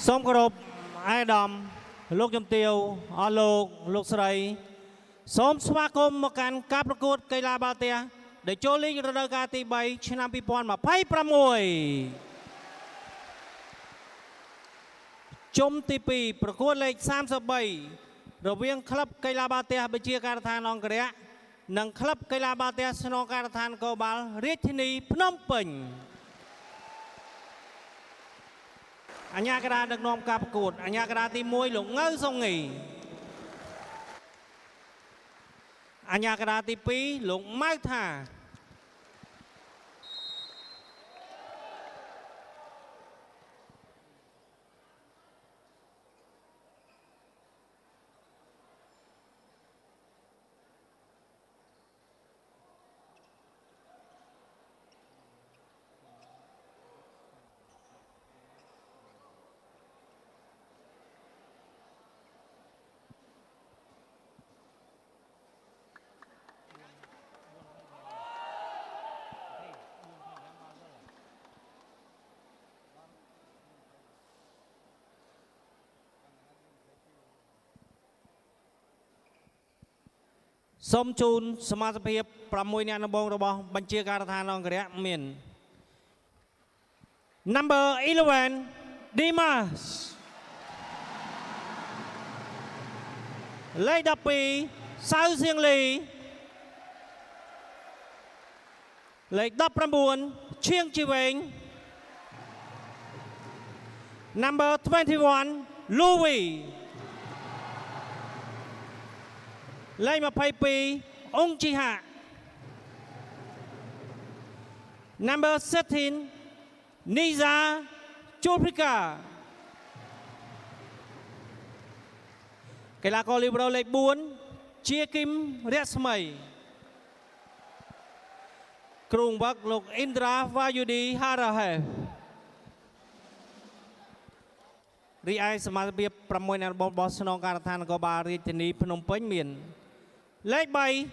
សូមគោរពអាយដាមលោកជំទាវអស់លោកស្រីសូមស្វាគមន៍មកកាន់ការប្រកួតកីឡាបាល់ទះដែលចូលលេងរដូវកាលទី3ឆ្នាំ2026ជុំទី2ប្រកួតលេខ33រវាងក្លឹបកីឡាបាល់ទះវិជាការដ្ឋានអង្គរៈនិងក្លឹបកីឡាបាល់ទះស្នូការដ្ឋានកោបាល់រាជធានីភ្នំពេញអញ្ញាកណ្ដាលដឹកនាំការប្រកួតអញ្ញាកណ្ដាលទី1លោកងៅសុងងីអញ្ញាកណ្ដាលទី2លោកម៉ៅថាសូមជូនសមាជិកភាព6នាក់ដំបូងរបស់បញ្ជាការដ្ឋានអង្គរៈមាន Number 11 Dimas លេខ12សៅសៀងលីលេខ19ឈៀងជីវែង Number 21 Louisលេខ22អុងជីហា Number 13 Niza Chulprika កីឡាករលីបរូលេខ4ជាគឹមរស្មីគ្រូបង្វឹកលោកអ៊ីនដ្រាវ៉ាយូឌីហារ៉ាហេរីឯសមាជិកភាព6នាក់របស់ស្នងការដ្ឋាននគរបាលរាជធានីភ្នំពេញមានលេខ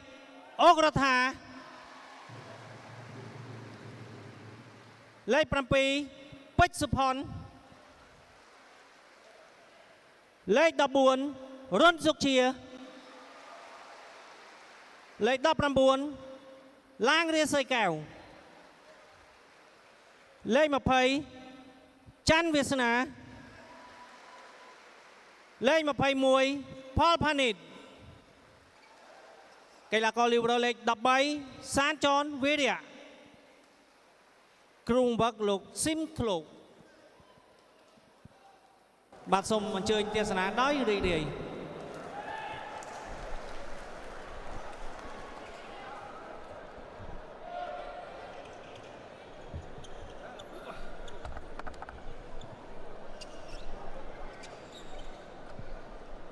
3អុករដ្ឋាលេខ7ពេជ្រសុផុនលេខ14រុនសុកជាលេខ19ឡាងរាសីកែវលេខ20ច័ន្ទវាសនាលេខ21ផលផានីតកីឡាករលីបរូលេខ13សានចនវីរៈគ្រូបង្វឹកលោកស៊ីមធ្លោកបាទសូមអញ្ជើញទេសនាដោយរីករាយ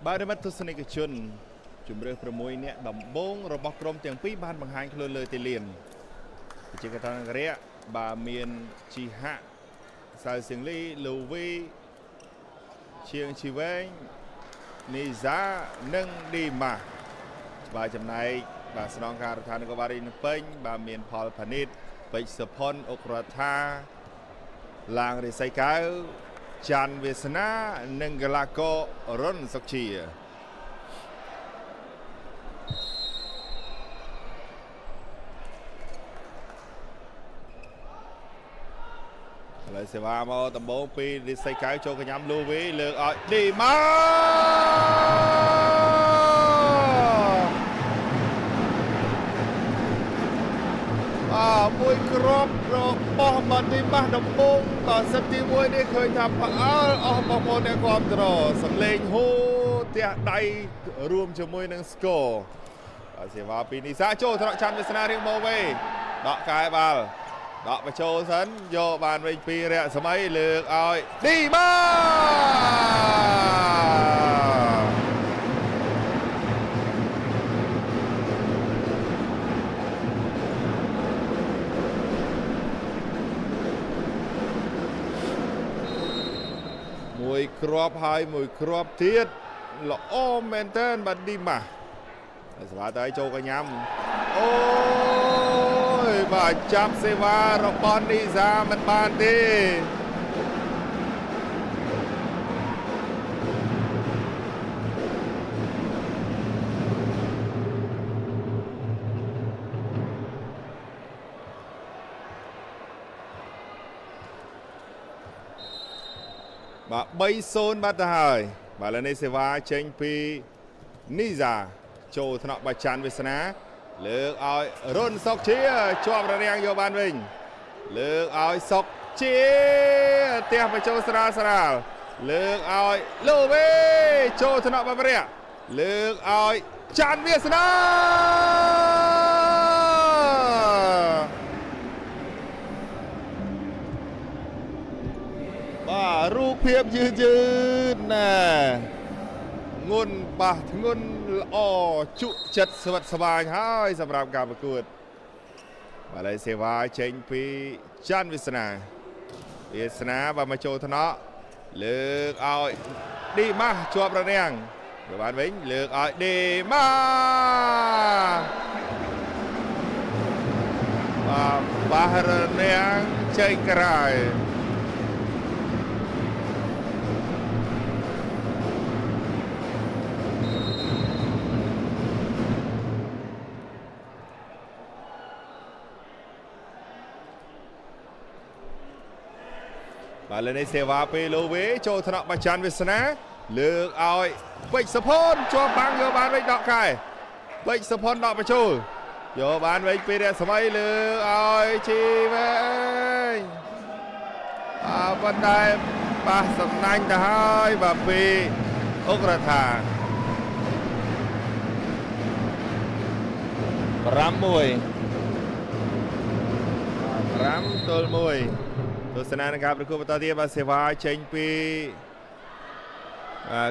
បាទមិត្តទស្សនិកជនជំរឿ6នាក់ដំបូងរបស់ក្រុមទាំងពីរបានបង្ហាញខ្លួនលើទីលានវិជាការដ្ឋានអង្គរៈបាទមានជីហាសៅសៀងលីលូវីឈៀងជីវែងនីហ្សានិងឌីម៉ាបាទចំណែកបាទស្នងការដ្ឋាននគរបាលរាជធានីភ្នំពេញបាទមានផលផានីតពេជ្រសុផុនអុករដ្ឋាឡាងរិស័យកៅច័ន្ទវាសនានិងកីឡាកររុនសុកជាឥឡូវសេវាមកដំបូងពីរិស័យកៅចូលកញ្ញាំលូវីលើកឲ្យឌីម៉ាមួយគ្រាប់របស់បាត់ទីម៉ាស់ដំបូងតសិតទី1នេះឃើញថាផ្អើលអស់បងប្អូនអ្នកគាំទ្រសំលេងហូទះដៃរួមជាមួយនឹងស្គរសេវាពីនីសាចូលត្រកច័ន្ទវាសនារៀងមកវេដកកែបាល់ដកបញ្ចូលសិនយកបានវិញពីរយៈសម័យលើកឲ្យឌីម៉ាមួយគ្រាប់ហើយមួយគ្រាប់ទៀតល្អមែនតើបាទឌីម៉ាស្វាទៅចូលកញ្ញាំអូយបាទចាប់សេវារបស់នីសាមិនបានទេ បាទ3-0បាត់ទៅហើយបាទឥឡូវនេះសេវាចេញពីនីហ្សាចូលថ្នាក់បាចាន់វាសនាលើកឲ្យរុនសុកជាជាប់រាំងយកបានវិញលើកឲ្យសុកជាផ្ទះបញ្ចូលស្រាលលើកឲ្យលូវេចូលថ្នាក់បាបរៈលើកឲ្យច័ន្ទវាសនាបាទរូបភាពយឺតណាងុនបាសធ្ងន់ល្អជក់ចិត្តស្វិតស្វាញហើយសម្រាប់ការប្រកួតបាទហើយសេវាចេញពីច័ន្ទវាសនាបាទមកចូលថ្នាក់លើកឲ្យឌីម៉ាស់ជាប់រាំងយកបានវិញលើកឲ្យឌីម៉ាបាសរាំងចេញក្រៅបាទលើនេះសេវាពេលលូវេចូលថ្នាក់បាចាន់វាសនាលើកឲ្យពេជ្រសុផុនជាប់បាំងយកបានវិញដកកែពេជ្រសុផុនដកបញ្ចូលយកបានវិញពីរៈសម័យលើកឲ្យជីវិញប៉ុន្តែប៉ះសំណាញ់ទៅហើយបាទពីអុករដ្ឋា5-1 ទស្សនានៃការប្រកួតបន្តទៀតបាទសេវាចេញពី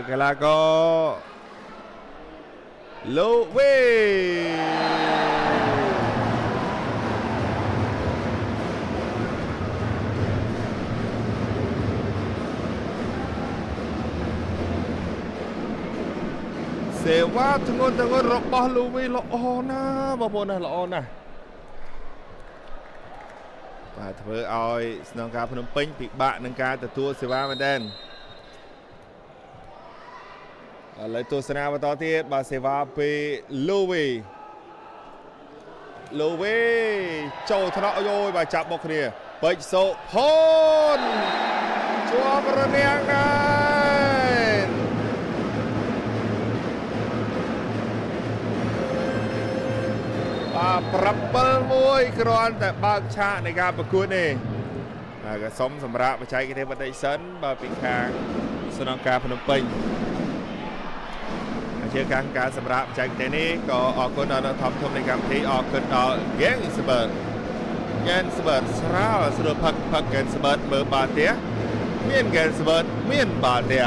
កីឡាករលូវេសេវាធ្ងន់របស់លូវេល្អណាស់បងប្អូនណាល្អណាស់បាទធ្វើឲ្យស្នងការភ្នំពេញពិបាកនឹងការទទួលសេវាមែនទែនឥឡូវទស្សនាបន្តទៀតបាទសេវាពីលូវេចូលថ្នាក់យោបាទចាប់បុកគ្នាពេជ្រសុផុនជាប់រនាំងដែរ7-1គ្រាន់តែបើកឆាកនៃការប្រកួតនេះហើយក៏សុំសម្រាប់បច្ចេកទេសបន្តិចសិនបើពីខាងស្នងការភ្នំពេញជាការសម្រាប់បច្ចេកទេសនេះក៏អរគុណដល់ធំនៃកម្មវិធីអរគុណដល់ Gensberg ស្រាលស្រួលផឹក Gensberg មើលបាល់ទះមាន Gensberg មានបាល់ទះ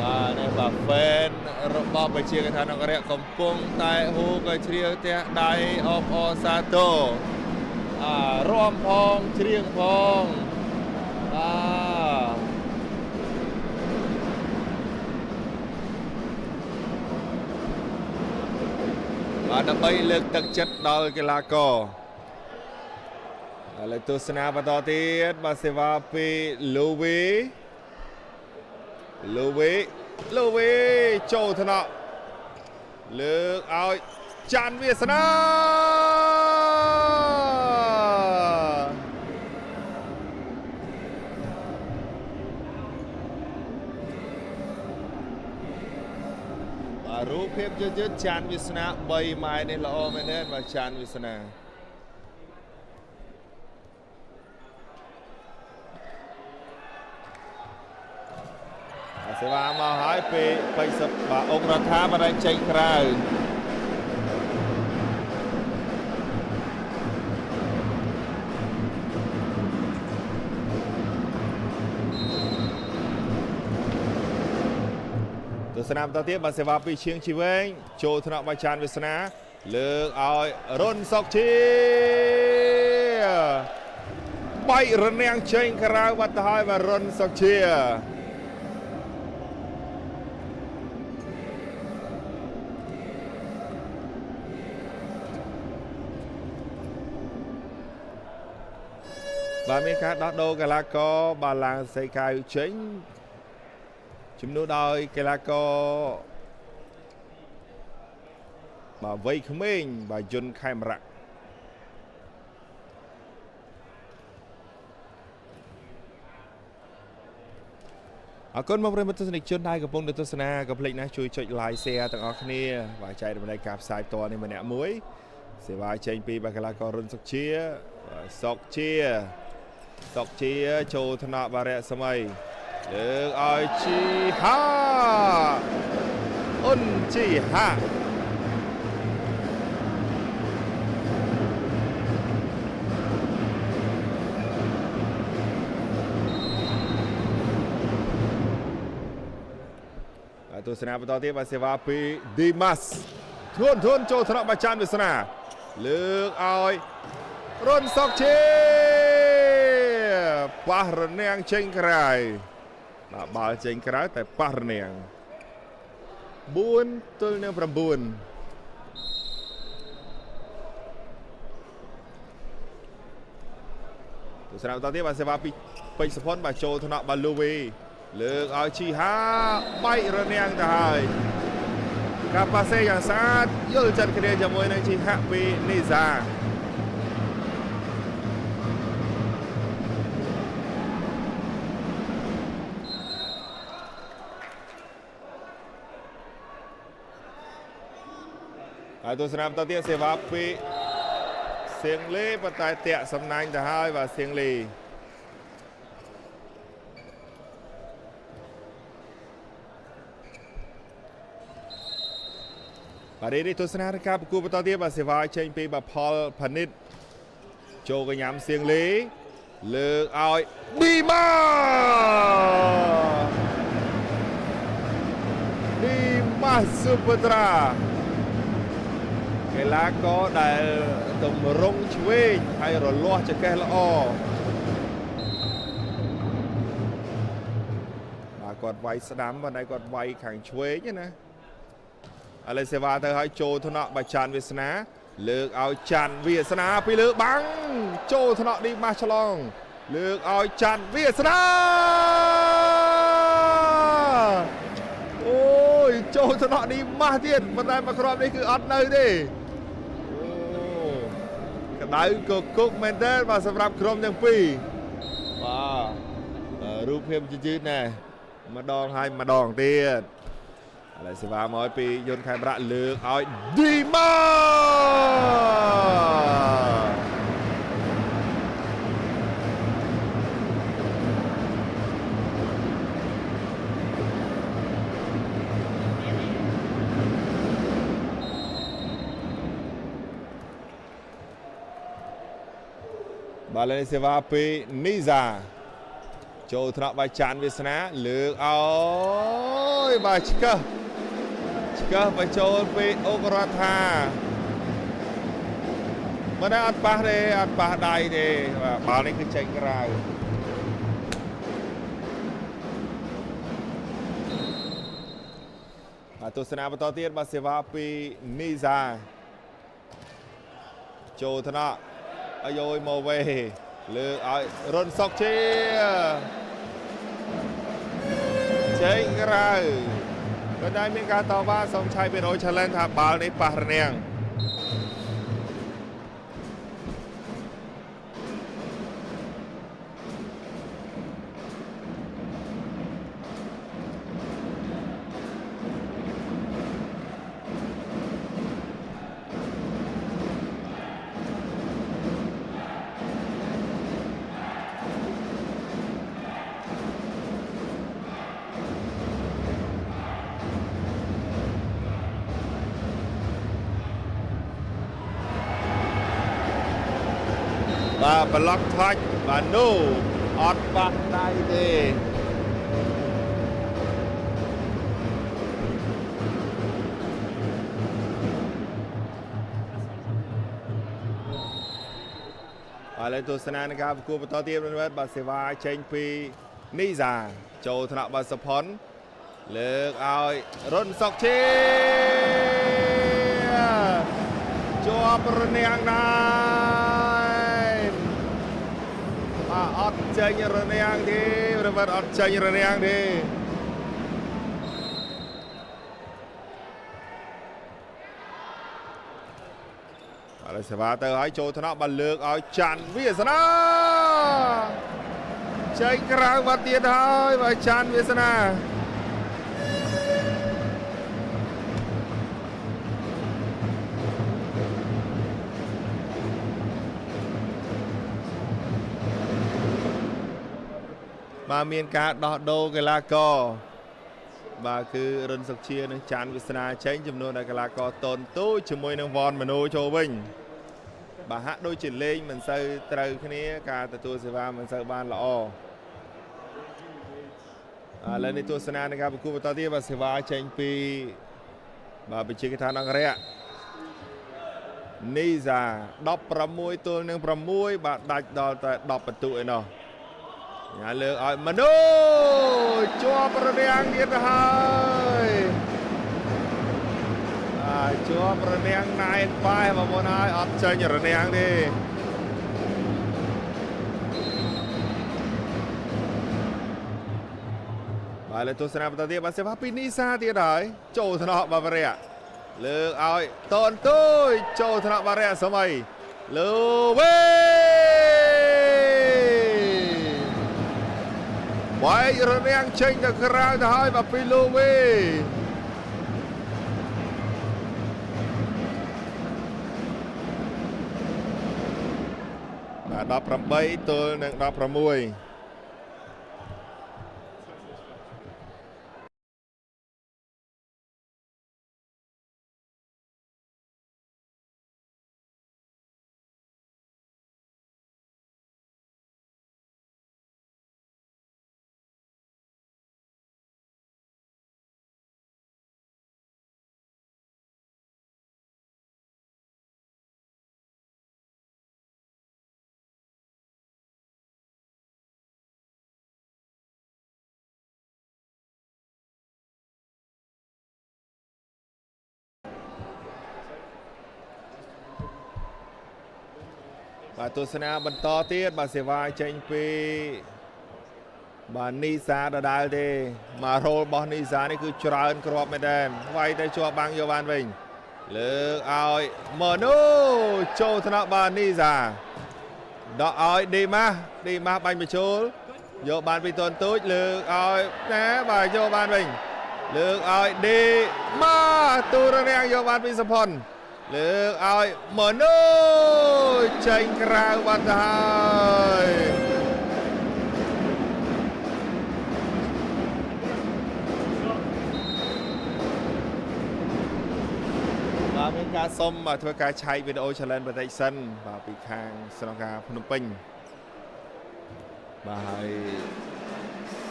បាទនេះបាទ fan របស់ប្រជាកថានគរៈកំពុងតែហូក៏ជ្រៀងផ្ទះដៃអបអសាទររាំផងជ្រៀងផងបាទដើម្បីលើកទឹកចិត្តដល់កីឡាករឥឡូវទស្សនាបន្តទៀតបាទសេវាពីលូវេចូលថ្នាក់លើកឲ្យច័ន្ទវាសនារូបភាពយឺតច័ន្ទវាសនា3ម៉ែនេះល្អមែនទេបាទច័ន្ទវាសនាសេវាមកហើយពេល80បាទអុករដ្ឋាបានចេញក្រៅទស្សនាបន្តទៀតបាទសេវាពីឈៀងជីវែងចូលថ្នាក់បាចាន់វាសនាលើកឲ្យរុនសុកជាបែករនាំងចេញក្រៅបាត់ទៅហើយបាទរុនសុកជាបាទមានការដោះដូរកីឡាករបាទឡើងសីកៅចេញជំនួសដោយកីឡាករបាទវ័យក្មេងបាទយុនខេមរៈ អរគុណមកប្រិយមិត្តទស្សនិកជនដែលកំពុងទស្សនាកុំភ្លេចណាជួយចុច like share ទាំងអស់គ្នាបាទចែករំលែកការផ្សាយផ្ទាល់នេះម្នាក់មួយសេវាចេញពីបាកាឡាកោរុនសុកជាចូលថ្នាក់បារៈសម័យលើកឲ្យជីហាអ៊ុនជីហាទស្សនាបន្តទៀតបាទសេវាពីឌីម៉ាស់ធួនចូលថ្នាក់បាចានវាសនាលើកឲ្យរុនសុកជាប៉ះរនាំងចេញក្រៅបាទបាល់ចេញក្រៅតែប៉ះរនាំង4 ទល់នឹង 9ទស្សនាបន្តទៀតបាទសេវាពីពេជ្រសុផុនបាទចូលថ្នាក់បាលូវីលើកឲ្យជីហាបែករនាំងទៅហើយការប៉ាសេយ៉ាងស្អាតយល់ចិត្តគ្នាជាមួយនឹងជីហាពីនីសាហើយទស្សនាបន្តទៀតសេវាពីសៀងលេប៉ុន្តែតាក់សំណាញ់ទៅហើយបាទសៀងលេបាទនេះទស្សនាការប្រគួតបន្តទៀតបាទសេវាចេញពីបាទផលផានិតចូលកញ្ញាំសៀងលេលើកឲ្យឌីម៉ាស៊ូពត្រាកីឡាករដែលតម្រង់ឆ្វេងហើយរលាស់ចង្កេះល្អបាទគាត់វាយស្ដាំប៉ុន្តែគាត់វាយខាងឆ្វេងណាឥឡូវសេវាទៅឲ្យចូលថ្នាក់បាចានវាសនាលើកឲ្យច័ន្ទវាសនាពីលើបាំងចូលថ្នាក់ឌីម៉ាស់ឆ្លងលើកឲ្យច័ន្ទវាសនាអូយចូលថ្នាក់ឌីម៉ាស់ទៀតប៉ុន្តែមកគ្រាប់នេះគឺអត់នៅទេអូក្តៅកគុកមែនតើបាទសម្រាប់ក្រុមទាំងពីរបាទរូបភាពយឺតណាស់ម្ដងហើយម្ដងទៀតឥឡូវសេវាមកពីយន្តខេមរៈលើកឲ្យឌីម៉ាបាទឥឡូវសេវាពីនីសាចូលថ្នាក់បាយចានវាសនាលើកឲ្យបាទឆ្កឹះបញ្ចូលពីអុករដ្ឋាមិនได้អត់ប៉ះទេអត់ប៉ះដៃទេបាទបាល់នេះគឺចេញក្រៅបាទទស្សនាបន្តទៀតបាទសេវាពីនីសាចូលថ្នាក់អាយយមកវេលើកឲ្យរុនសុកជាចេញក្រៅប៉ុន្តែមានការតវ៉ាសំឆៃពីរយ challenge ថាបាល់នេះប៉ះរនាំងបាទប្លុកថាច់បាទនូអត់ប៉ះដៃទេឥឡូវទស្សនានៃការប្រកួតបន្តទៀតបាទសេវាចេញពីនីសាចូលថ្នាក់បាទសុផុនលើកឲ្យរុនសុកជាជាប់រនាំងដែរអត់ចេញរនាំងទេប្រវត្តិអត់ចេញរនាំងទេឥឡូវសេវាទៅឲ្យចូលថ្នាក់បានលើកឲ្យច័ន្ទវាសនា ចេញក្រៅបាត់ទៀតហើយបើចាន់វាសនាបាទមានការដោះដូរកីឡាករបាទគឺរិនសុខជានិងចាន់វាសនាចេញចំនួនដល់កីឡាករតូនទូជាមួយនឹងវ៉នមនោចូលវិញបាទហាក់ដូចជាលេងមិនសូវត្រូវគ្នាការទទួលសេវាមិនសូវបានល្អឥឡូវនេះទស្សនានៃការប្រកួតបន្តទៀតបាទសេវាចេញពីបាទវិជាកថាអង្គរៈនីសា16ទល់នឹង6បាទដាច់ដល់តែ10បន្ទុកឯណោះញ៉ាលើកឲ្យមនោជាប់រនាំងទៀតហើយជាប់រនាំងណែនបែបបងប្អូនហើយអត់ចេញរនាំងទេបាទលើទស្សនាបន្តទៀតបាទសេវាពីនីសាទៀតហើយចូលថ្នាក់បាវរៈលើកឲ្យតនទូចចូលថ្នាក់បាវរៈសម័យលើវេវាយរនាំងចេញទៅក្រៅទៅហើយបាទពីលូវីបាទ18ទល់នឹង16បាទទស្សនាបន្តទៀតបាទសេវាចេញពីបាទនីសាដដែលទេមករ៉ូលរបស់នីសានេះគឺច្រើនគ្រាប់មែនទេវាយទៅជាប់បាំងយកបានវិញលើកឲ្យម៉ូណូចូលថ្នាក់បាទនីសាដកឲ្យឌីម៉ាស់បាញ់បញ្ចូលយកបានពីតនទូចលើកឲ្យណាបាទយកបានវិញលើកឲ្យឌីម៉ាទូររាំងយកបានពីសុផុនលើកឲ្យម៉ូណូចេញក្រៅបាត់ទៅហើយបាទមានការសុំធ្វើការឆែកវីដេអូ challenge បន្តិចសិនបាទពីខាងស្នងការភ្នំពេញបាទហើយ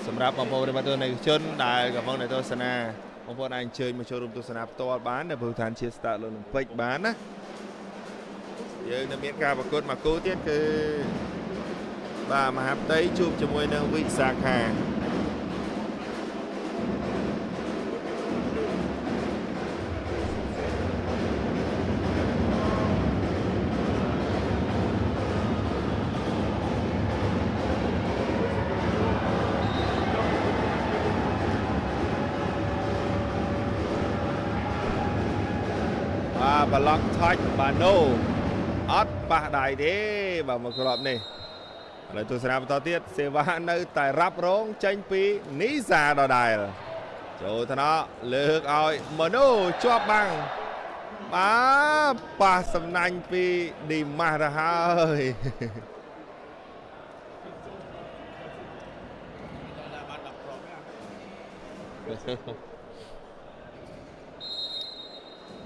សម្រាប់បងប្អូនប្រិយមិត្តទស្សនិកជនដែលកំពុងតែទស្សនាបងប្អូនអាចអញ្ជើញមកចូលរួមទស្សនាផ្ទាល់បាននៅព្រឹត្តិការណ៍ជាស្តាតឡូឡឹមពិកបានណាយើងនៅមានការប្រកួតមួយគូទៀតគឺបាទមហាផ្ទៃជួបជាមួយនឹងវិសាខាបាទឡង់ថាច់បាទណូអត់ប៉ះដៃទេបាទមកគ្រាប់នេះឥឡូវទស្សនាបន្តទៀតសេវានៅតែរ៉ាប់រងចេញពីនីសាដដែលចូលថ្នាក់លើកឲ្យម៉ូណូជាប់បាំងបាទប៉ះសំណាញ់ពីឌីម៉ាស់ទៅហើយ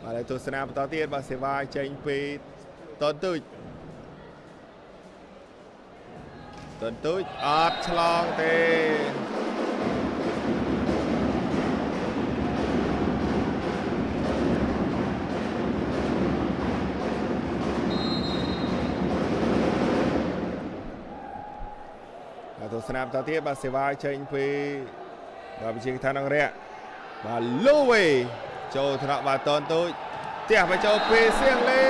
បាទទស្សនាបន្តទៀតបាទសេវាចេញពីតនទូចអត់ឆ្លងទេបាទទស្សនាបន្តទៀតបាទសេវាចេញពីបាទវិជាកថាអង្គរៈបាទលូវីចូលថ្នាក់បាទតនទូចផ្ទះបញ្ចូលពីសៀងលេ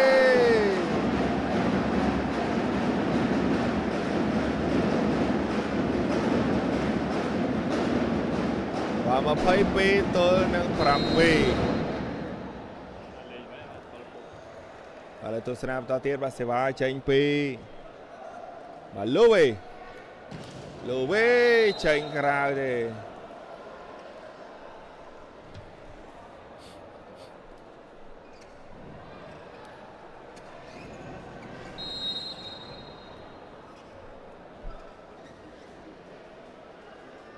បាទ22ទល់នឹង7បាទទស្សនាបន្តទៀតបាទសេវាចេញពីបាទលូវី លូវីចេញក្រៅទេ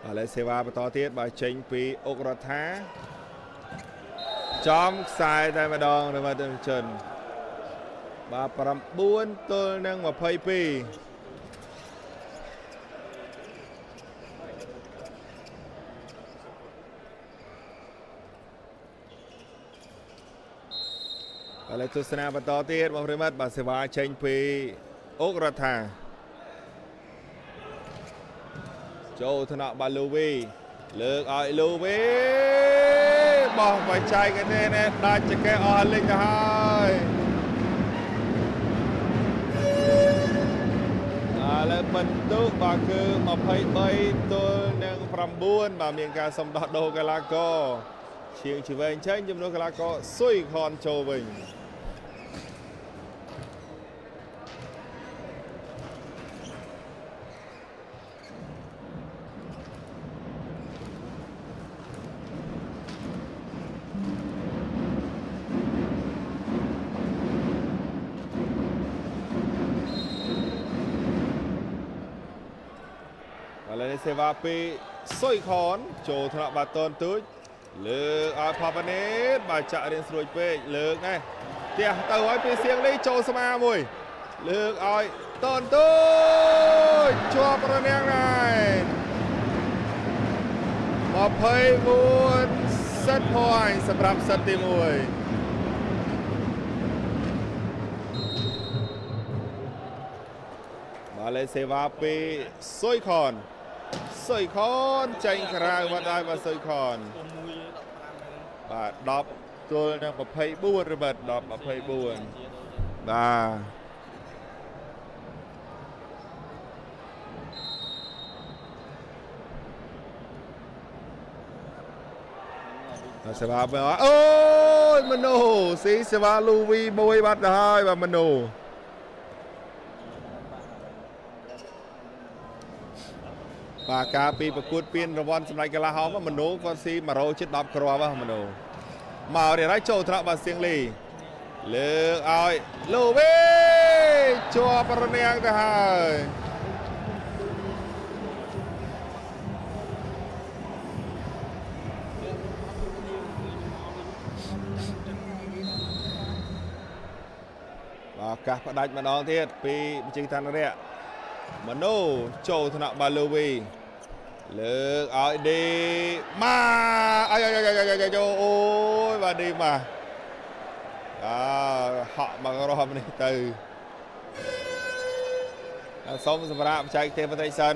ឥឡូវសេវាបន្តទៀតបើចេញពីអុករដ្ឋាចំខ្សែតែម្ដងរបស់ទិនចិនបាទ 9 ទល់នឹង 22 ឥឡូវទស្សនាបន្តទៀតបងប្រិមត្តបាទសេវាចេញពីអុករដ្ឋាចូលថ្នាក់បាលូវីលើកឲ្យលូវីបោះបច្ចេកទេសនេះដាច់ចកេះអស់លេងទៅហើយឥឡូវបន្ទុកបាទគឺ 23 ទល់នឹង 9 បាទមានការសំដោះដូរកីឡាករឈៀងជីវែងចេញជំនួសកីឡាករស៊ុយខនចូលវិញ ឥឡូវនេះសេវាពីស៊ុយខនចូលថ្នាក់បាតូនទូចលើកឲ្យផាប៉ានេតបាទចាក់រៀងស្រួយពេកលើកនេះផ្ទះទៅឲ្យពីសៀងលីចូលស្មាមួយលើកឲ្យតូនទូចជាប់រនាំងដែរ24 set point សម្រាប់សិតទី1 បាទលេសេវាពីស៊ុយខនចេញក្រៅមកដែរបាទស៊ុយខនបាទ 10 ទល់នឹង 24 រឹប10 24 បាទសេវាបើអូយមនោស៊ីសេវាលូវីមួយបាត់ទៅហើយបាទមនោបាទការពីប្រកួតពានរង្វាន់សម្ដេចកីឡាហោមមនោគាត់ស៊ី100ជិត10គ្រាប់ហ្នឹងមនោមករៀបហើយចូលថ្នាក់បាទសៀងលីលើកឲ្យលូវីជាប់រនាំងទៅហើយបាទកាសផ្ដាច់ម្ដងទៀតពីបញ្ជីឋានរៈមនោចូលថ្នាក់បាលូវីលើកឲ្យឌីម៉ាអូយបាទឌីម៉ាហក់មករហនេះទៅសូមសម្រាប់បច្ចេកទេសបន្តិចសិន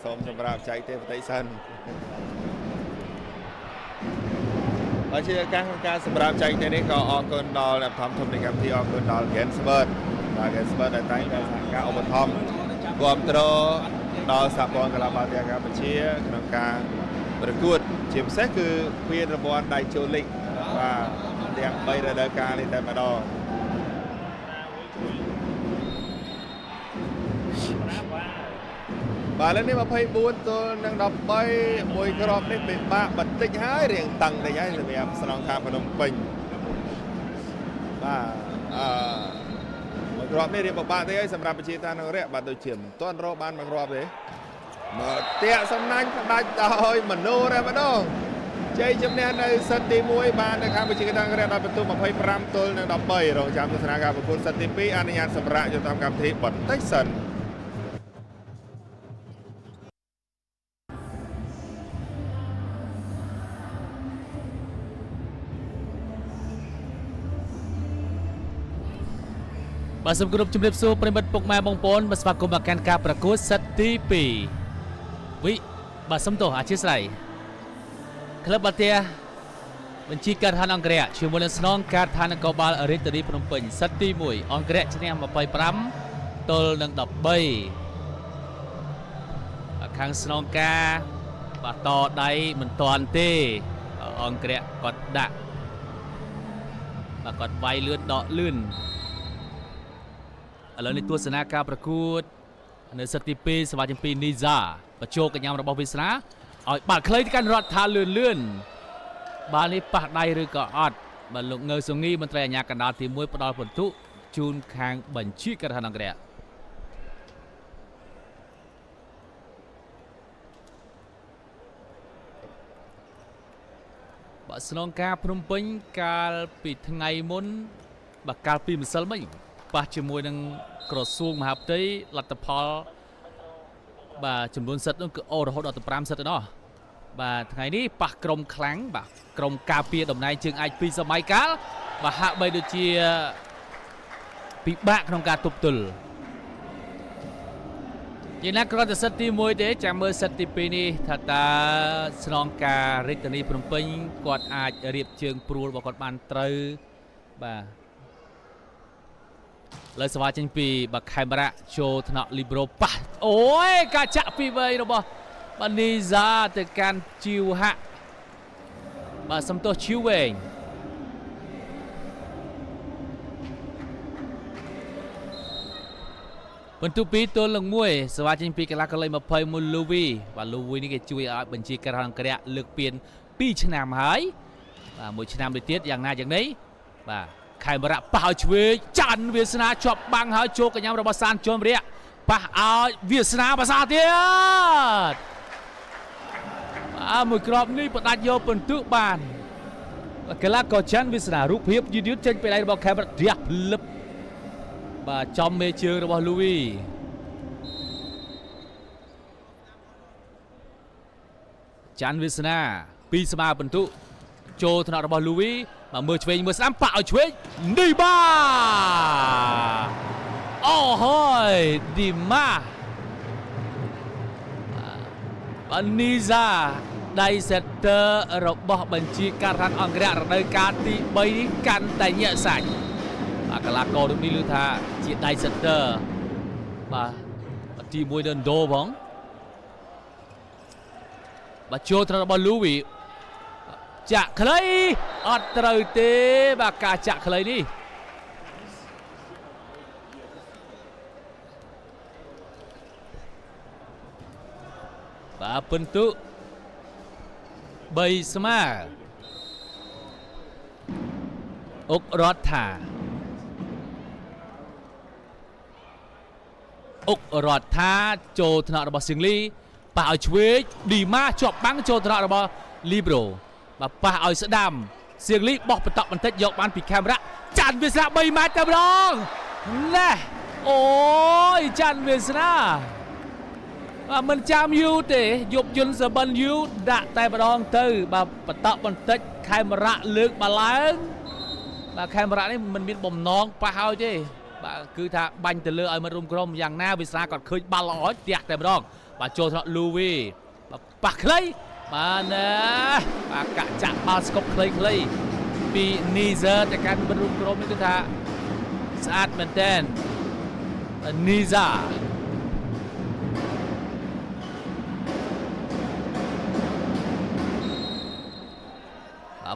សូមសម្រាប់បច្ចេកទេសបន្តិចសិនហើយជាការក្នុងការសម្រាប់បច្ចេកទេសនេះក៏អរគុណដល់អ្នកថតធំនៃកម្មវិធីអរគុណដល់ Gensbert បាទ Gensbert ដែលតែងតែសហការឧបត្ថម្ភគាំទ្រដល់សហព័ន្ធកីឡាបាល់ទះកម្ពុជាក្នុងការប្រកួតជាពិសេសគឺពានរង្វាន់ដៃជោលីកបាទទាំង3រដូវកាលនេះតែម្ដងបាទឥឡូវនេះ24 ទល់នឹង 13 មួយគ្រាប់នេះពិបាកបន្តិចហើយរៀងតឹងតិចហើយសម្រាប់ស្នងការភ្នំពេញបាទមួយគ្រាប់នេះរៀងពិបាកតិចហើយសម្រាប់ប្រជាតានរៈបាទដូចជាមិនទាន់រកបានមួយគ្រាប់ទេមកតាក់សំណាញ់ផ្ដាច់ដោយមនោរ៉េម្ដងជ័យជំនះនៅសិតទី1បាននៅកម្ពុជាតានរៈដោយពិន្ទុ25 ទល់នឹង 13 រងចាំទស្សនាការប្រកួតសិតទី2អនុញ្ញាតសម្រាប់យកតាមកម្មវិធីបន្តិចសិនបាទសូមគោរពជម្រាបសួរប្រិមិត្តពុកម៉ែបងប្អូនបាទស្វាគមន៍មកកាន់ការប្រកួតសិតទី2បាទសូមទោសអធិស្ឋានក្លឹបបាល់ទះបញ្ជីការដ្ឋានអង្គរៈជាមួយនឹងស្នងការដ្ឋាននគរបាលរាជធានីភ្នំពេញសិតទី1អង្គរៈឈ្នះ25 ទល់នឹង 13ខាងស្នងការបាទតដៃមិនតាន់ទេអង្គរៈគាត់ដាក់បាទគាត់វាយលឿនដកលឿនឥឡូវនេះទស្សនាការប្រកួត នៅសិតទី2សមាជិក2នីហ្សាបញ្ចូលកញ្ញារបស់វាសនាឲ្យបាល់ខ្លីទៅកាន់រដ្ឋាលឿនបាល់នេះប៉ះដៃឬក៏អត់បាទលោកងើសុងីមន្ត្រីអាជ្ញាកណ្ដាលទី1ផ្ដល់ពិន្ទុជូនខាងបញ្ជាការដ្ឋានអង្គរៈបាទស្នងការភ្នំពេញកាលពីថ្ងៃមុនបាទកាលពីម្សិលមិញប៉ះជាមួយនឹងក្រសួងមហាផ្ទៃលទ្ធផលបាទចំនួនសិតនោះគឺអូរហូតដល់15សិតឯណោះបាទថ្ងៃនេះប៉ះក្រុមខ្លាំងបាទក្រុមការពារតំណែងជើងអាច2សម័យកាលបាទហាក់បីដូចជាពិបាកក្នុងការទប់ទល់យ៉ាងណាគ្រាន់តែសិតទី1ទេចាំមើលសិតទី2នេះថាតើស្នងការរាជធានីភ្នំពេញគាត់អាចរៀបជើងព្រួលរបស់គាត់បានត្រូវបាទលើសវ៉ាចេញពីបាខេមរៈចូលថ្នាក់លីប្រូប៉ះអូយការចាក់ពីវ័យរបស់បាទនីហ្សាទៅកាន់ជីវហៈបាទសំទោសឈីវវែងបន្ទុ2ទល់នឹង1សវ៉ាចេញពីកីឡាករលេខ21លូវីបាទលូវីនេះគេជួយឲ្យបញ្ជាការអង្គរៈលើកពាន2ឆ្នាំហើយបាទ1ឆ្នាំទៅទៀតយ៉ាងណាយ៉ាងនេះបាទខេមរៈប៉ះឲ្យឆ្វេងច័ន្ទវាសនាជាប់បាំងហើយចូលកញ្ញារបស់សានជុំរៈប៉ះឲ្យវាសនាភាសាទៀតមួយគ្រាប់នេះផ្ដាច់យកពិន្ទុបានកីឡាករច័ន្ទវាសនារូបភាពយឺតចេញពីដៃរបស់ខេមរៈឌះភ្លឹបបាទចំមេជើងរបស់លូវីច័ន្ទវាសនា2ស្មើពិន្ទុចូលថ្នាក់របស់លូវីមកមើលឆ្វេងមើលស្ដាំប៉ាក់ឲ្យឆ្វេងនេះបាទអូហើយឌីម៉ាបាទនីហ្សាដៃសេតទ័ររបស់បញ្ជាការដ្ឋានអង្គរៈរដូវកាលទី3នេះកាន់តែញាក់សាច់បាទកីឡាកររូបនេះឮថាជាដៃសេតទ័របាទទី1ដល់ដូផងបាទចូលត្រង់របស់លូវីចាក់ខ្លីអត់ត្រូវទេបាទការចាក់ខ្លីនេះបាទពិន្ទុ3ស្មើអុករដ្ឋាចូលថ្នាក់របស់សៀងលីប៉ះឲ្យឆ្វេងឌីម៉ាជាប់បាំងចូលថ្នាក់របស់លីប្រូបាទប៉ះឲ្យស្ដាំសៀងលីបោះបន្តបន្តិចយកបានពីខេមរៈច័ន្ទវាសនា3ម៉ែត្រតែម្ដងណែអូយច័ន្ទវាសនាបាទមិនចាំយូរទេយប់យន្តសបិនយូរដាក់តែម្ដងទៅបាទបន្តបន្តិចខេមរៈលើកបាល់ឡើងបាទខេមរៈនេះមិនមានបំណងប៉ះឲ្យទេបាទគឺថាបាញ់ទៅលើឲ្យមិត្តរួមក្រុមយ៉ាងណាវាសនាគាត់ឃើញបាល់ល្អផ្ទះតែម្ដងបាទចូលថ្នាក់លូវីបាទប៉ះខ្លីបាទណាបាទកាក់ចាក់បាល់ស្គប់ខ្លីៗពីនីហ្សាទៅកាន់មិត្តរួមក្រុមនេះគឺថាស្អាតមែនទែននីហ្សា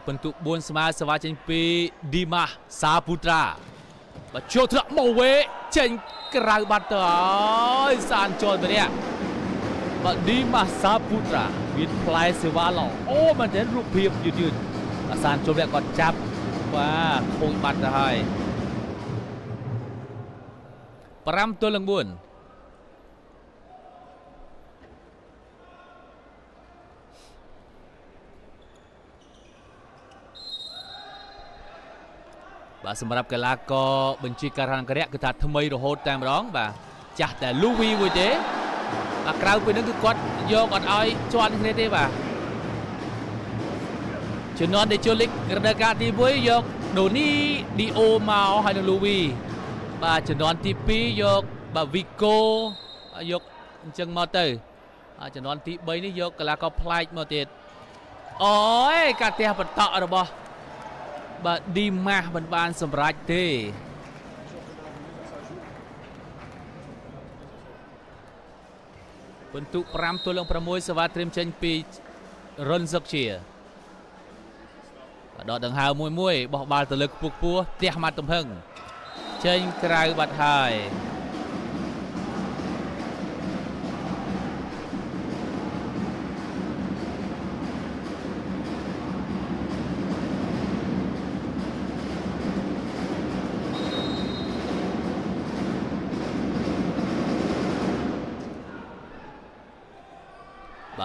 ពិន្ទុ4ស្មើសវ៉ាចេញពីឌីម៉ាសាពូត្រាបាទចូលថ្នាក់ម៉ូវេចេញក្រៅបាត់ទៅហើយសានចូលទៅនេះបាទឌីម៉ាសាពូត្រាមានផ្លែសេវាឡអូមែនទេរូបភាពយឺតអាសានចូលនេះគាត់ចាប់បាទខូចបាត់ទៅហើយ5ទល់នឹង4បាទសម្រាប់កីឡាករបញ្ជាការអង្គរៈគឺថាថ្មីរហូតតែម្ដងបាទចាស់តែលូវីមួយទេបាទក្រៅពីនេះគឺគាត់យកអត់ឲ្យជាប់គ្នាទេបាទជំនាន់ដែលចូលលីករដូវកាលទី1យកដូនីឌីអូមកហើយនៅលូវីបាទជំនាន់ទី2យកបាទវីកូយកអញ្ចឹងមកទៅជំនាន់ទី3នេះយកកីឡាករប្លែកមកទៀតអូយការទះបន្តរបស់បាទឌីម៉ាស់មិនបានសម្រេចទេពិន្ទុ5ទល់នឹង6សវ៉ាត្រៀមចេញពីរុនសុកជាដកដង្ហើមមួយបោះបាល់ទៅលើខ្ពស់ផ្ទះម៉ាត់ទំហឹងចេញក្រៅបាត់ហើយ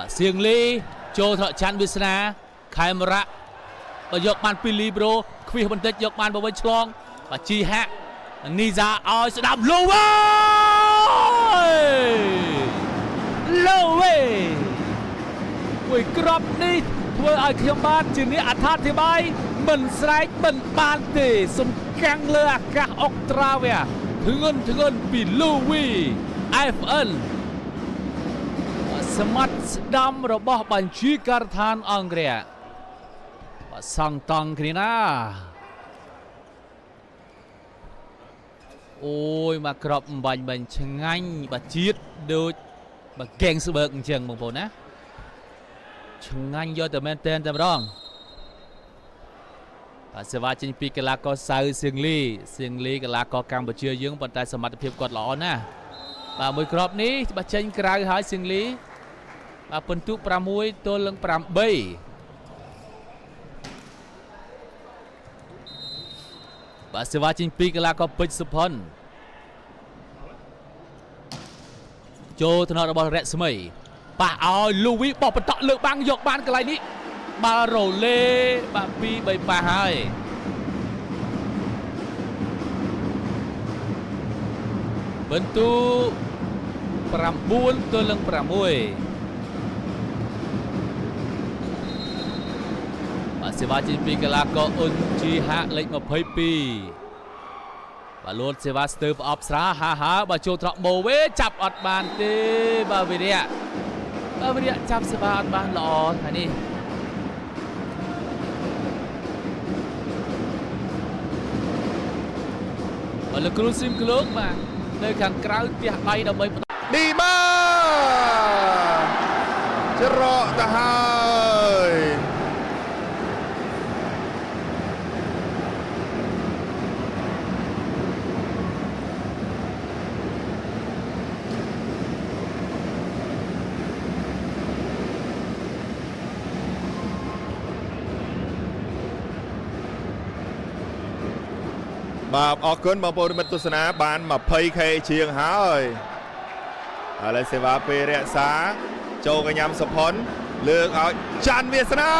បាទសៀងលីចូលថតច័ន្ទវាសនាខេមរៈបើយកបានពីលីប្រូខ្វៀសបន្តិចយកបានបវិញឆ្លងបាទជីហាក់នីសាឲ្យស្ដាប់លូវ៉ាមួយក្របនេះធ្វើឲ្យខ្ញុំបានជាអ្នកអត្ថាធិប្បាយមិនស្រែកមិនបានទេសំកាំងលើអាកាសអុកត្រាវ៉ាធ្ងន់ពីលូវី FN សមត្ថស្ដាំរបស់បញ្ជាការដ្ឋានអង់គ្លេសបាទសង់តង់គ្នាណាអូយមកក្របអំបញ្ញឆ្ងាញ់បាទជាតិដូចបាទហ្គេងស្បឺកអញ្ចឹងបងប្អូនណាឆ្ងាញ់យកតែមែនតែម្ដងបាទសេវាចេញពីកីឡាករសៅសៀងលីកីឡាករកម្ពុជាយើងប៉ុន្តែសមត្ថភាពគាត់ល្អណាស់បាទមួយក្របនេះបាទចេញក្រៅហើយសៀងលីបាទពិន្ទុ6ទល់នឹង8បាទសេវាចេញពីកីឡាករពេជ្រសុផុនចូលថ្នាក់របស់រស្មីប៉ះឲ្យលូវីបោះបន្តលើកបាំងយកបានកន្លែងនេះបាល់រ៉ូលេបាទ2-3ប៉ះហើយពិន្ទុ9ទល់នឹង6បាទសេវាចេញពីកីឡាករអ៊ុនជីហាក់លេខ22បាទលូតសេវាស្ទើរប្រអប់ស្រាហាបាទចូលត្រកម៉ូវេចាប់អត់បានទេបាទវិរៈចាប់សេវាអត់បានល្អថ្ងៃនេះបាទលោកគ្រូស៊ីមក្លោកបាទនៅខាងក្រៅផ្ទះដៃដើម្បីឌីបាច្រកទៅហើយបាទអរគុណបងប្អូនមិត្តទស្សនាបាន 20k ជាងហើយឥឡូវសេវាពេលរក្សាចូលកញ្ញាំសុផុនលើកឲ្យច័ន្ទវាសនា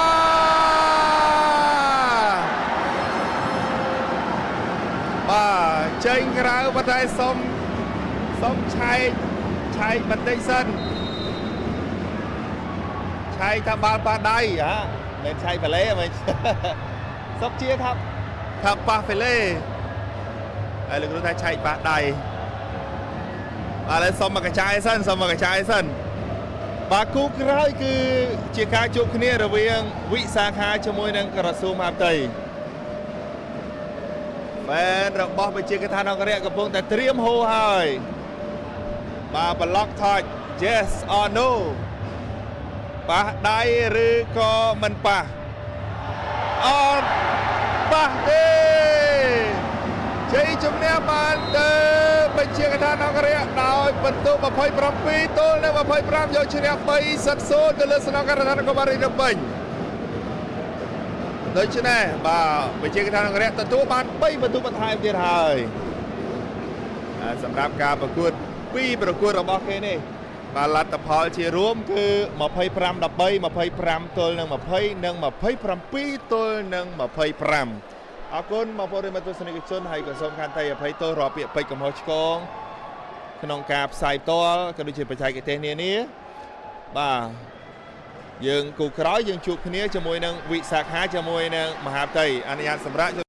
បាទចេញក្រៅប៉ុន្តែសុំឆែកបន្តិចសិនឆែកថាបាល់ប៉ះដៃមិនឆែកប៉ាឡេមិនសុំជាថាប៉ះប៉ាឡេហើយលោកគ្រូថាឆែកប៉ះដៃឥឡូវសុំមកកញ្ចាយសិនបាទគូក្រោយគឺជាការជួបគ្នារវាងវិសាខាជាមួយនឹងក្រសួងមហាផ្ទៃហ្វេនរបស់វិជាកថានអង្គរៈកំពុងតែត្រៀមហូរហើយបាទប្លុកថច yes or no ប៉ះដៃឬក៏មិនប៉ះអត់ប៉ះទេជ័យជំនះបានទៅបញ្ជាកថានអង្គរៈដោយពិន្ទុ27ទល់នឹង25យកឈ្នះ3-0ទៅលើស្នងការដ្ឋានកុមារីរំពេញដូច្នេះបាទបញ្ជាកថានអង្គរៈទទួលបាន3ពិន្ទុបន្ថែមទៀតហើយសម្រាប់ការប្រកួត2ប្រកួតរបស់គេនេះបាទលទ្ធផលជារួមគឺ25-13 25ទល់នឹង20និង27ទល់នឹង25អរគុណបងប្អូនមិត្តទស្សនិកជនហើយក៏សូមខន្តីអភ័យទោសរាល់ពាក្យពេចន៍កំហុសឆ្គងក្នុងការផ្សាយផ្ទាល់ក៏ដូចជាបច្ចេកទេសនានាបាទយើងគូក្រោយយើងជួបគ្នាជាមួយនឹងវិសាខាជាមួយនឹងមហាផ្ទៃអនុញ្ញាតសម្រាប់